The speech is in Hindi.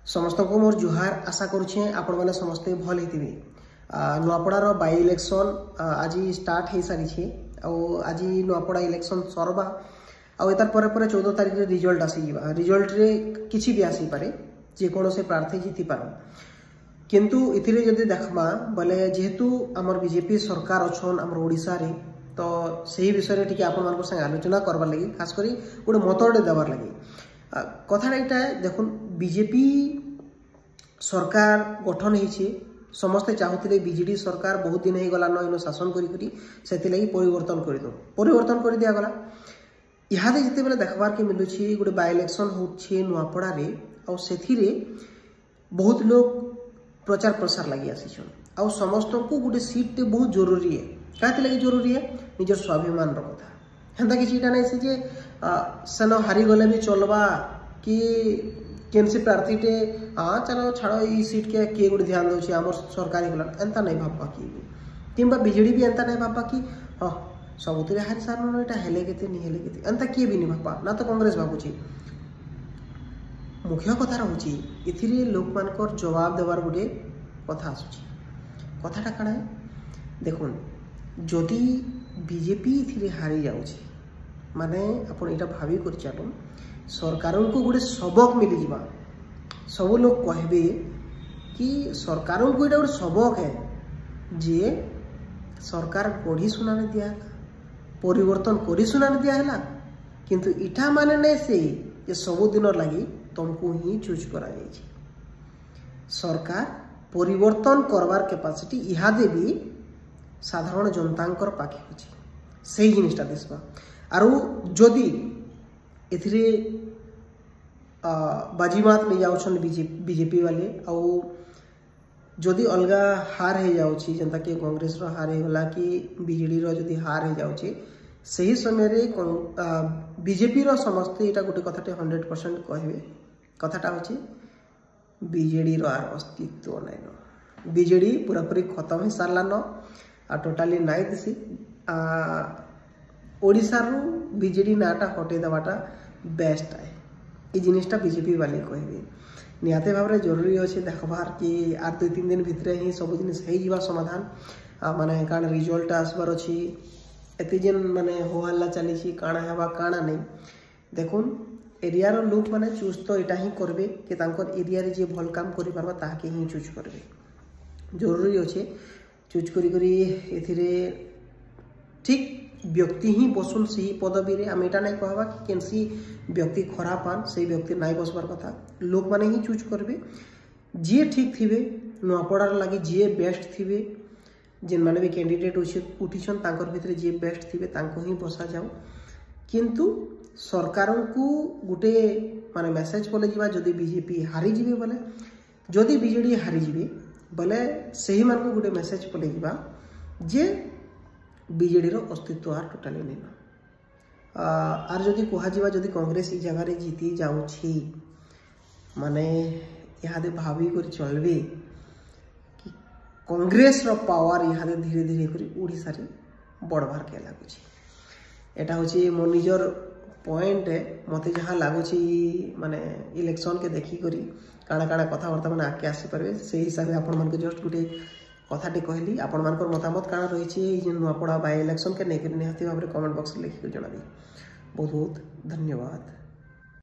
समस्त को मोर जुहार आशा करुछे आपण माने समस्ते भल हेतिबे। नुआपड़ार बाई इलेक्शन आज स्टार्ट हो सारी आज नुआपड़ा इलेक्शन सरवा आतार पर 14 तारिख रे रिजल्ट आसीजा। रिजल्ट रे किछि भी आसी पारे जेकोसी प्रार्थी जीति पार किंतु इथिरे जदि देखमा बोले जेहेतु आमर बीजेपी सरकार अच्छन आमर ओडिसा रे तो सही विषय टिके आपण मानक संग आलोचना करबार लगी खास करी गोटे मतटे देवार लगी कथा एटा देखुन बीजेपी सरकार गठन होइछे समस्ते चाहूले बीजेडी सरकार बहुत दिन हो गला इन शासन करी से परिवर्तन कर दिया गला। इहादे जिते बेले देखबार के मिलुछि गोटे बाय इलेक्शन होछि नुआपड़ा रे आ सेथिरे बहुत लोग प्रचार प्रसार लगी आसीछन आ समस्त को गोटे सीट टे बहुत जरूरी है काहे लगी जरूरी है निजर स्वाभिमान कथा हेंता किछि इटा नै से जे सेन हारी गले भी चलबा कि केनसी प्रार्थी टे हाँ चलो छाड़ ई सीट के किए गोटे ध्यान दउछि हमर सरकारी गला एंता नै भाबा कि किंबा बीजेडी भी एंता नै भाबा कि हाँ सबुतिरे हारी सारन एटा हेले केते नि हेले केते एंता किए भी नि भाबा ना तो कांग्रेस भाबुछि। मुख्य कथा रहुछि इथिरे लोक मानकर जवाब देवार गोटे कथा आसुछि कथाटा काଣା है देखुन जदि बीजेपी इथिरे हारी जाउछि माने आपण एटा भाबी कर चालुन सरकार को गोटे सबक मिली जावा सब लोग कहबे कि सरकार को एटा गोटे सबक है जे सरकार गढ़ी सुनाने दिया परिवर्तन करी सुनाने दिया है किंतु इटा माने नहीं से ये सब दिन लगी तुमको ही चूज करा जाइए सरकार परिवर्तन करवार कैपेसिटी इहादे भी साधारण जनतांकर पाखे होची से जिनिसटा दिसबा आरो जदि एथिरे बाजीमात नहीं जाउछन बीजेपी वाले आ जदि अलगा हार हो जाउछि जनता के कांग्रेस रो हार होला कि बीजेडी रो जदि हार हो जाउछि सही समय रे बीजेपी रो समस्ते एटा गोटे कथाटे 100% कहबे कथाटा होछि बीजेडी रो आर अस्तित्व नै न बीजेडी पूरा पूरी खत्म हो सारला न आ टोटाली नाइ दिसी ओडिसा रो बीजेडी नाटा हटे दबाटा बेस्ट है ये जिनिसटा बीजेपी वाले कहबे निहाते भाव जरूरी अच्छे देखबार कि आर 2-3 दिन भितर ही सब जिन हो समाधान माने काण रिजल्ट आसबार अच्छी एत जेन माने हो हल्ला चली काଣା हेबा काଣା नहीं देखुन एरिया रो लोक माने चूज तो एटा ही करबे कि तांकर एरिया रे जे भल काम करि पारबा ताके ही चूज करबे जरूरी अच्छे चूज करी एथिरे ठीक व्यक्ति ही बसुन से पदवी रे आम एटा नहीं कहबा कि केनसी व्यक्ति खराब आन से व्यक्ति नहीं बसबार कथा लोक माने ही चूज करबे जे ठीक थिबे नुआपड़ार लगी जे बेस्ट थिबे जेन माने भी कैंडिडेट उठिछन तांकर भितरे जे बेस्ट थिबे तांको ही बसा जाओ किंतु सरकार को गोटे माने मेसेज बोले जीवा जदि बीजेपी हारी जीवे बोले जदि बीजेडी हारी जीवे बोले सही मान को गोटे मेसेज बोले जीवा जे बीजेडी रो अस्तित्व आर टोटाली नहीं आर जदि कह जदि कांग्रेस ई जगह रे जीति जाउछि माने इहादे भाभी कर चलबे कि कांग्रेस रो पावर इहादे धीरे धीरे करी ओडिसा रे बढ़बार के लागुछि एटा होछि मो निजर पॉइंट है मते जहाँ लगुच माने इलेक्शन के देखी करी काଣା काଣା कथबार्ता मैंने आगे आसी पारे से हिसाब से आपण मानक जस्ट गोटे कथाटे कहली आपण मानकर मतामत काଣା रही नुआपड़ा बाय इलेक्शन के नहीं निहाती भाव में कमेंट बॉक्स लिखिक जनाबी बहुत बहुत धन्यवाद।